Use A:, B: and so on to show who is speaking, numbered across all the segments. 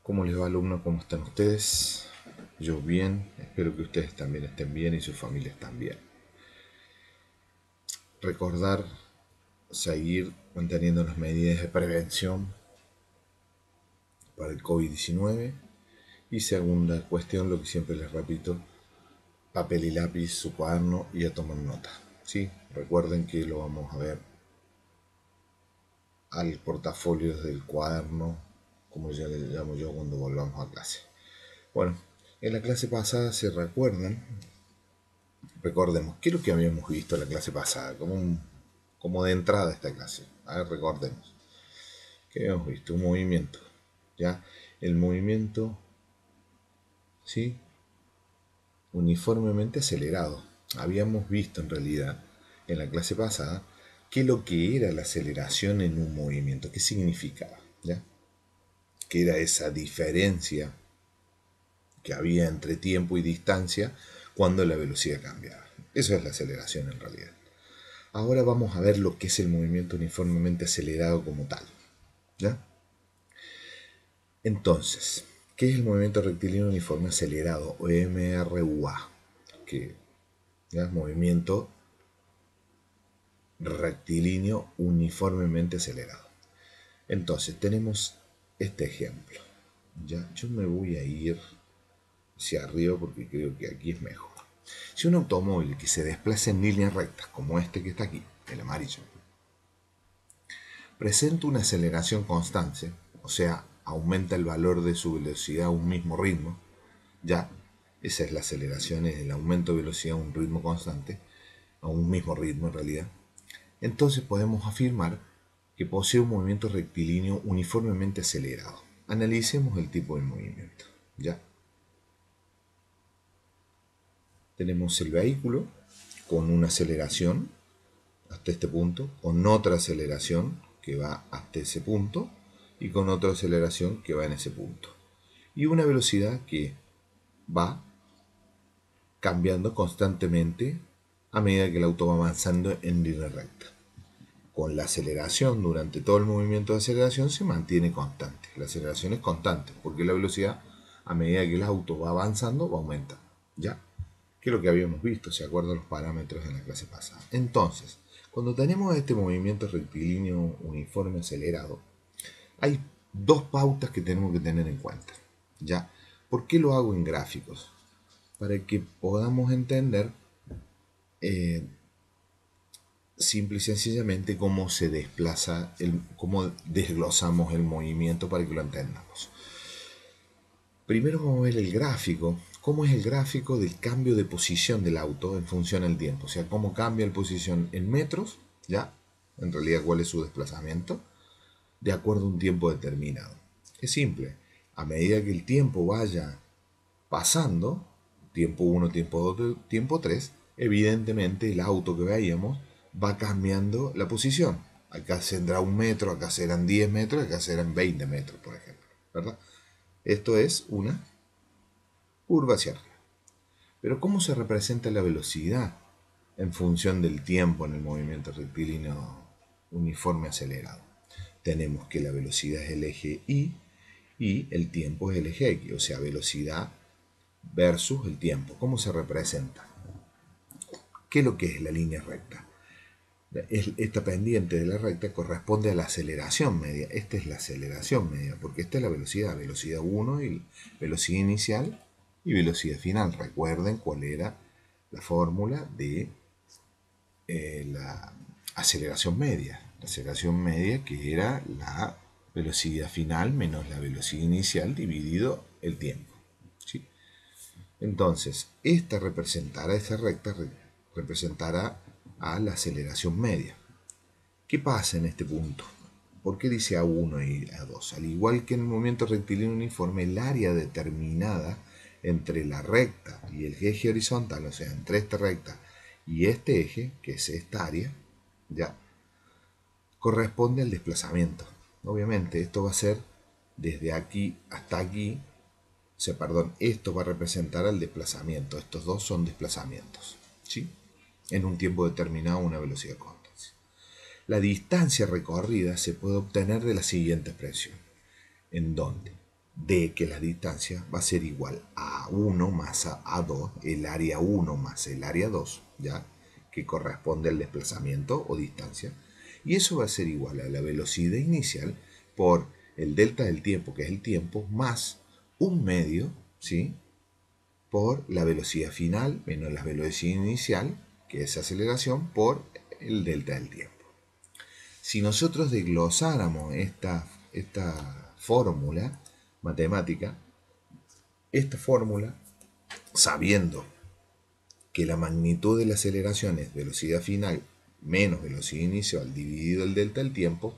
A: ¿Cómo les va, alumno? ¿Cómo están ustedes? Yo bien, espero que ustedes también estén bien y sus familias también. Recordar seguir manteniendo las medidas de prevención para el COVID-19. Y segunda cuestión, lo que siempre les repito, papel y lápiz, su cuaderno y a tomar nota. ¿Sí? Recuerden que lo vamos a ver al portafolio del cuaderno, como ya le llamo yo, cuando volvamos a clase. Bueno, en la clase pasada, se recuerdan, recordemos, ¿qué es lo que habíamos visto en la clase pasada? Como de entrada a esta clase. A ver, recordemos. ¿Qué habíamos visto? Un movimiento. ¿Ya? El movimiento, ¿sí? Uniformemente acelerado. Habíamos visto en realidad en la clase pasada qué lo que era la aceleración en un movimiento, qué significaba, ¿ya? ¿Qué era esa diferencia que había entre tiempo y distancia cuando la velocidad cambiaba? Eso es la aceleración en realidad. Ahora vamos a ver lo que es el movimiento uniformemente acelerado como tal, ¿ya? Entonces, ¿qué es el movimiento rectilíneo uniforme acelerado o MRUA? Que ¿ya? Es movimiento rectilíneo uniformemente acelerado. Entonces, tenemos este ejemplo. ¿Ya? Yo me voy a ir hacia arriba porque creo que aquí es mejor. Si un automóvil que se desplaza en líneas rectas, como este que está aquí, el amarillo, presenta una aceleración constante, o sea, aumenta el valor de su velocidad a un mismo ritmo, ya, esa es la aceleración, es el aumento de velocidad a un ritmo constante, a un mismo ritmo en realidad, entonces podemos afirmar que posee un movimiento rectilíneo uniformemente acelerado. Analicemos el tipo de movimiento, ya. Tenemos el vehículo con una aceleración hasta este punto, con otra aceleración que va hasta ese punto y con otra aceleración que va en ese punto. Y una velocidad que va cambiando constantemente a medida que el auto va avanzando en línea recta. Con la aceleración, durante todo el movimiento de aceleración se mantiene constante. La aceleración es constante porque la velocidad, a medida que el auto va avanzando, va aumentando. ¿Ya? Que es lo que habíamos visto, ¿se acuerdan los parámetros en la clase pasada? Entonces, cuando tenemos este movimiento rectilíneo uniforme acelerado, hay dos pautas que tenemos que tener en cuenta. ¿Ya? ¿Por qué lo hago en gráficos? Para que podamos entender simple y sencillamente cómo se desplaza, cómo desglosamos el movimiento para que lo entendamos. Primero vamos a ver el gráfico. ¿Cómo es el gráfico del cambio de posición del auto en función al tiempo? O sea, cómo cambia la posición en metros, ¿ya? En realidad, cuál es su desplazamiento, de acuerdo a un tiempo determinado. Es simple. A medida que el tiempo vaya pasando, tiempo 1, tiempo 2, tiempo 3, evidentemente el auto que veíamos va cambiando la posición. Acá será 1 metro, acá serán 10 metros, acá serán 20 metros, por ejemplo, ¿verdad? Esto es una curva hacia arriba. Pero ¿cómo se representa la velocidad en función del tiempo en el movimiento rectilíneo uniforme acelerado? Tenemos que la velocidad es el eje y el tiempo es el eje X, o sea, velocidad versus el tiempo. ¿Cómo se representa? ¿Qué es lo que es la línea recta? Esta pendiente de la recta corresponde a la aceleración media. Esta es la aceleración media, porque esta es la velocidad. Velocidad 1 y velocidad inicial y velocidad final. Recuerden cuál era la fórmula de la aceleración media. La aceleración media, que era la velocidad final menos la velocidad inicial dividido el tiempo. ¿Sí? Entonces, esta recta representará a la aceleración media. ¿Qué pasa en este punto? ¿Por qué dice A1 y A2? Al igual que en el movimiento rectilíneo uniforme, el área determinada entre la recta y el eje horizontal, o sea, entre esta recta y este eje, que es esta área, ya corresponde al desplazamiento. Obviamente, esto va a ser desde aquí hasta aquí. O sea, perdón, esto va a representar al desplazamiento. Estos dos son desplazamientos, ¿sí? En un tiempo determinado, una velocidad constante. La distancia recorrida se puede obtener de la siguiente expresión, en donde de que la distancia va a ser igual a 1 más a 2, el área 1 más el área 2, ¿ya? Que corresponde al desplazamiento o distancia. Y eso va a ser igual a la velocidad inicial por el delta del tiempo, que es el tiempo, más un medio, ¿sí? Por la velocidad final menos la velocidad inicial, que es aceleración, por el delta del tiempo. Si nosotros desglosáramos esta fórmula matemática, esta fórmula, sabiendo que la magnitud de la aceleración es velocidad final menos velocidad inicial dividido el delta del tiempo,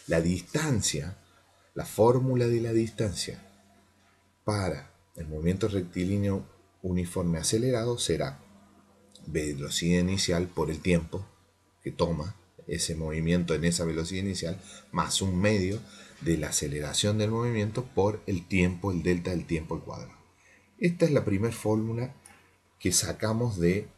A: la distancia, la fórmula de la distancia para el movimiento rectilíneo uniforme acelerado será velocidad inicial por el tiempo que toma ese movimiento en esa velocidad inicial, más un medio de la aceleración del movimiento por el tiempo, el delta del tiempo al cuadrado. Esta es la primera fórmula que sacamos de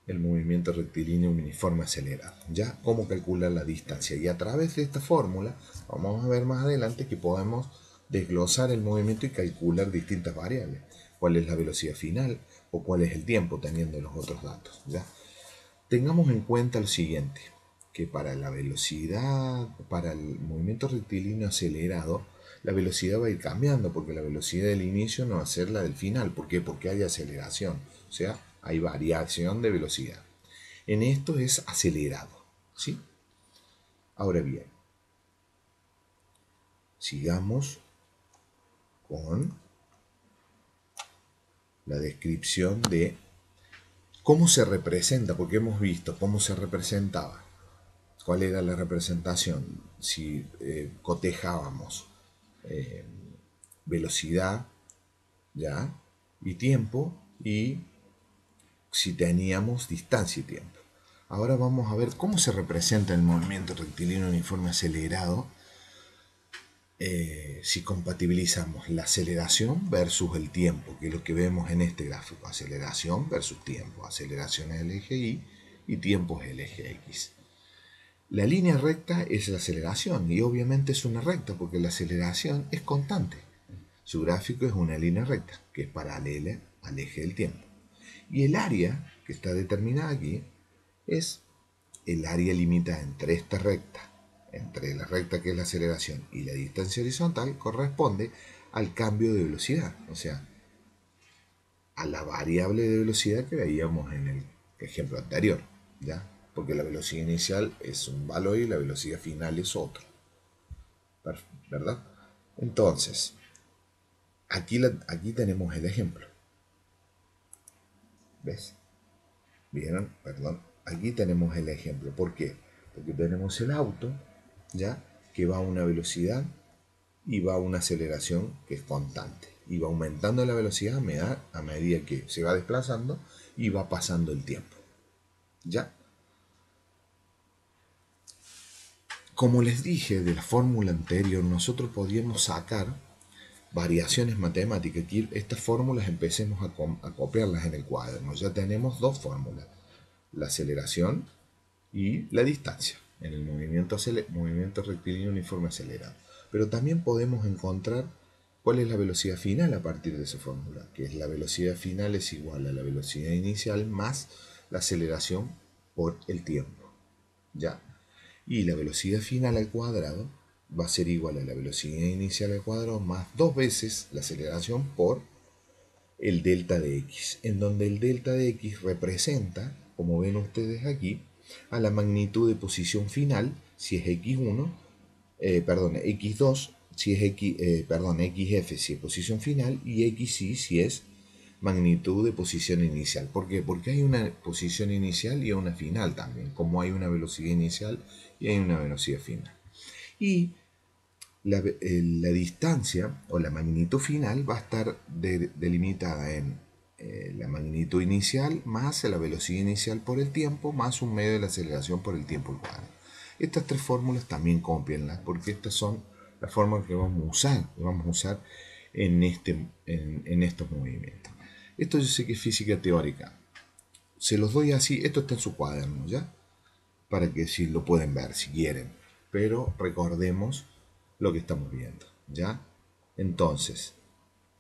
A: el movimiento rectilíneo uniforme acelerado. Ya cómo calcular la distancia. Y a través de esta fórmula vamos a ver más adelante que podemos desglosar el movimiento y calcular distintas variables. Cuál es la velocidad final o cuál es el tiempo teniendo los otros datos. ¿Ya? Tengamos en cuenta lo siguiente, que para la velocidad, para el movimiento rectilíneo acelerado, la velocidad va a ir cambiando porque la velocidad del inicio no va a ser la del final. ¿Por qué? Porque hay aceleración, o sea, hay variación de velocidad. En esto es acelerado, ¿sí? Ahora bien, sigamos con la descripción de cómo se representa, porque hemos visto cómo se representaba. ¿Cuál era la representación? Si cotejábamos velocidad, ¿ya? Y tiempo, y si teníamos distancia y tiempo. Ahora vamos a ver cómo se representa el movimiento rectilíneo uniforme acelerado si compatibilizamos la aceleración versus el tiempo, que es lo que vemos en este gráfico. Aceleración versus tiempo. Aceleración es el eje Y y tiempo es el eje X. La línea recta es la aceleración y obviamente es una recta porque la aceleración es constante. Su gráfico es una línea recta que es paralela al eje del tiempo. Y el área que está determinada aquí es el área limitada entre esta recta, entre la recta que es la aceleración y la distancia horizontal, corresponde al cambio de velocidad, o sea, a la variable de velocidad que veíamos en el ejemplo anterior, ¿ya? Porque la velocidad inicial es un valor y la velocidad final es otro, ¿verdad? Entonces, aquí tenemos el ejemplo. ¿Ves? ¿Vieron? Perdón. Aquí tenemos el ejemplo. ¿Por qué? Porque tenemos el auto, ¿ya? Que va a una velocidad y va a una aceleración que es constante. Y va aumentando la velocidad a medida que se va desplazando y va pasando el tiempo. ¿Ya? Como les dije de la fórmula anterior, nosotros podíamos sacar variaciones matemáticas. Aquí estas fórmulas empecemos a copiarlas en el cuaderno. Ya tenemos dos fórmulas. La aceleración y la distancia en el movimiento rectilíneo uniforme acelerado. Pero también podemos encontrar cuál es la velocidad final a partir de esa fórmula, que es la velocidad final es igual a la velocidad inicial más la aceleración por el tiempo. ¿Ya? Y la velocidad final al cuadrado va a ser igual a la velocidad inicial al cuadrado más dos veces la aceleración por el delta de x, en donde el delta de x representa, como ven ustedes aquí, a la magnitud de posición final, si es x1, x2, si es xf si es posición final, y xy si es magnitud de posición inicial. ¿Por qué? Porque hay una posición inicial y una final también, como hay una velocidad inicial y hay una velocidad final. Y la distancia o la magnitud final va a estar delimitada en la magnitud inicial más la velocidad inicial por el tiempo más un medio de la aceleración por el tiempo al cuadrado. Estas tres fórmulas también cómpienlas porque estas son las fórmulas que vamos a usar en estos movimientos. Esto yo sé que es física teórica. Se los doy así, esto está en su cuaderno, ¿ya? Para que si lo pueden ver, si quieren. Pero recordemos lo que estamos viendo, ¿ya? Entonces,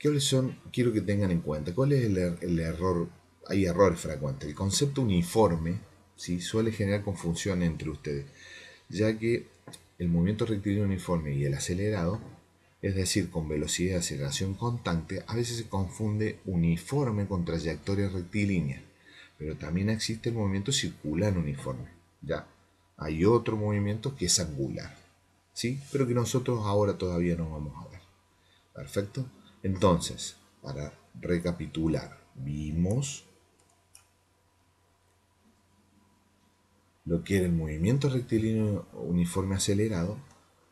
A: ¿cuáles son? Quiero que tengan en cuenta, ¿cuál es el error? Hay errores frecuentes. El concepto uniforme, ¿sí?, suele generar confusión entre ustedes, ya que el movimiento rectilíneo uniforme y el acelerado, es decir, con velocidad de aceleración constante, a veces se confunde uniforme con trayectoria rectilínea, pero también existe el movimiento circular uniforme, ¿ya? Hay otro movimiento que es angular, ¿sí? Pero que nosotros ahora todavía no vamos a ver. Perfecto. Entonces, para recapitular, vimos lo que era el movimiento rectilíneo uniforme acelerado,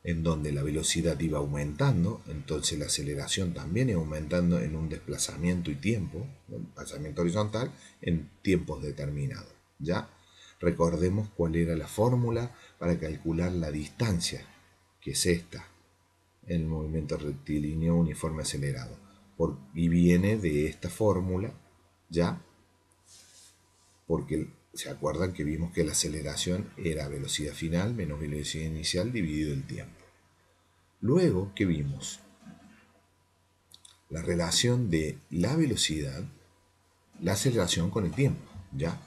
A: en donde la velocidad iba aumentando, entonces la aceleración también iba aumentando en un desplazamiento y tiempo, un desplazamiento horizontal, en tiempos determinados. ¿Ya? Recordemos cuál era la fórmula para calcular la distancia, que es esta, el movimiento rectilíneo uniforme acelerado. Y viene de esta fórmula, ¿ya? Porque se acuerdan que vimos que la aceleración era velocidad final menos velocidad inicial dividido el tiempo. Luego, ¿qué vimos? La relación de la velocidad, la aceleración con el tiempo, ¿ya?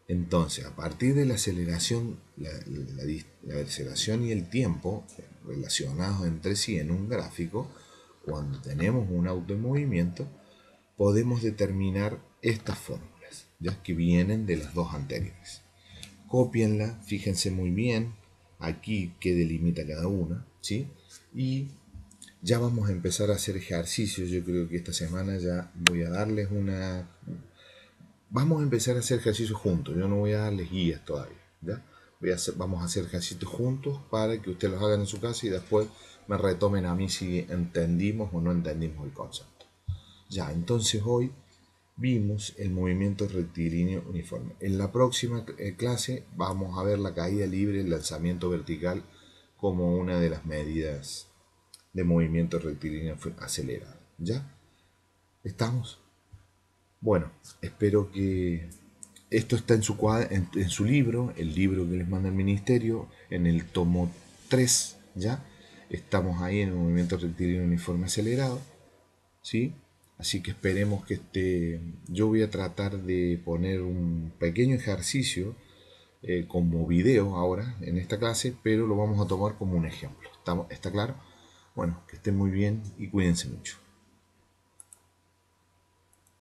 A: Entonces, a partir de la aceleración, la aceleración y el tiempo relacionados entre sí en un gráfico, cuando tenemos un auto en movimiento, podemos determinar estas fórmulas, ya que vienen de las dos anteriores. Cópienla, fíjense muy bien aquí qué delimita cada una, ¿sí? Y ya vamos a empezar a hacer ejercicios. Yo creo que esta semana ya voy a darles una... Vamos a empezar a hacer ejercicios juntos. Yo no voy a darles guías todavía, ¿ya? Vamos a hacer ejercicios juntos para que ustedes los hagan en su casa y después me retomen a mí si entendimos o no entendimos el concepto. Ya, entonces hoy vimos el movimiento rectilíneo uniforme. En la próxima clase vamos a ver la caída libre, el lanzamiento vertical como una de las medidas de movimiento rectilíneo acelerado. ¿Ya? ¿Estamos? Bueno, espero que esto está en su libro, el libro que les manda el ministerio, en el tomo 3, ¿ya? Estamos ahí en el movimiento rectilíneo uniforme acelerado, ¿sí? Así que esperemos que yo voy a tratar de poner un pequeño ejercicio como video ahora en esta clase, pero lo vamos a tomar como un ejemplo. ¿Está claro? Bueno, que estén muy bien y cuídense mucho.